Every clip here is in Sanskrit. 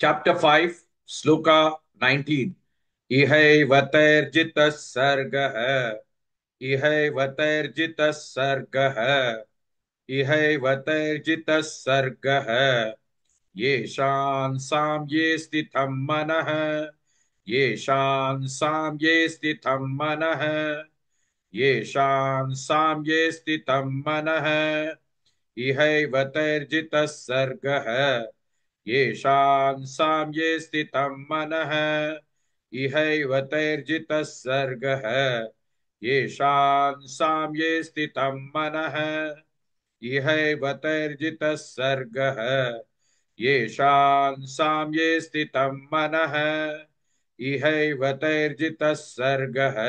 Chapter 5, Sloka 19. इहैवतैर्जितः सर्गः इहैवतैर्जितः सर्गः इहैवतैर्जितः सर्गः येषां साम्ये स्थितं मनः येषां साम्ये स्थितं मनः येषां साम्ये स्थितं मनः इहैवतैर्जितः सर्गः येषां साम्ये स्थितं मनः इहैवतैर्जितः सर्गः येषां साम्ये स्थितं मनः इहैवतैर्जितः सर्गः येषां साम्ये स्थितं मनः इहैवतैर्जितः सर्गः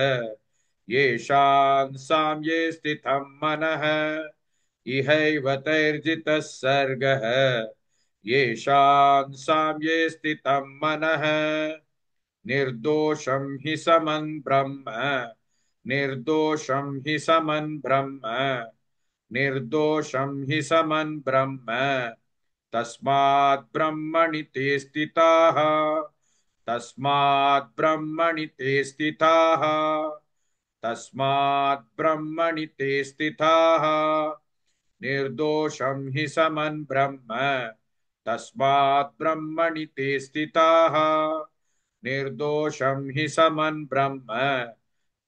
येषां साम्ये स्थितं मनः इहैवतैर्जितः सर्गः येषां साम्ये स्थितं मनः निर्दोषं हि समं ब्रह्म निर्दोषं हि समं ब्रह्म निर्दोषं हि समं ब्रह्म तस्मात् ब्रह्मणि ते स्थिताः तस्मात् ब्रह्मणि ते स्थिताः तस्मात् ब्रह्मणि ते स्थिताः निर्दोषं हि समं ब्रह्म तस्मात् ब्रह्मणि ते स्थिताः निर्दोषं हि समं ब्रह्म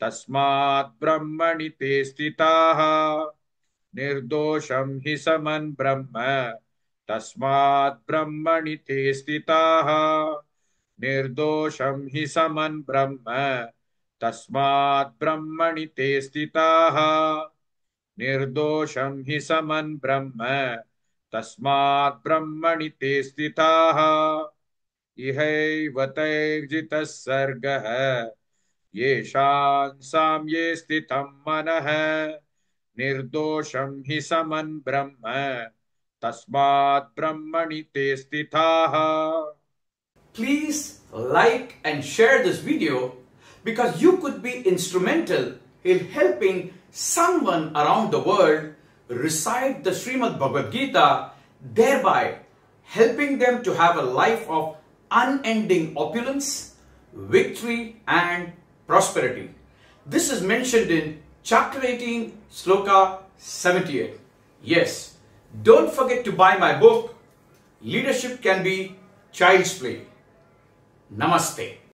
तस्मात् ब्रह्मणि ते स्थिताः निर्दोषं हि समं ब्रह्म तस्मात् ब्रह्मणि ते स्थिताः निर्दोषं हि समं ब्रह्म तस्मात् ब्रह्मणि ते स्थिताः निर्दोषं हि समं ब्रह्म तस्मात् ब्रह्मणि ते स्थिताः इहैवतैर्जितः सर्गः येषां साम्ये स्थितं मनः निर्दोषं हि समं ब्रह्म तस्मात् ब्रह्मणि ते स्थिताः. Please like and share this video because you could be instrumental in helping someone around the world recite the Srimad Bhagavad Gita, thereby helping them to have a life of unending opulence, victory and prosperity. This is mentioned in chapter 18, sloka 78. Yes, don't forget to buy my book, Leadership Can Be Child's Play. Namaste.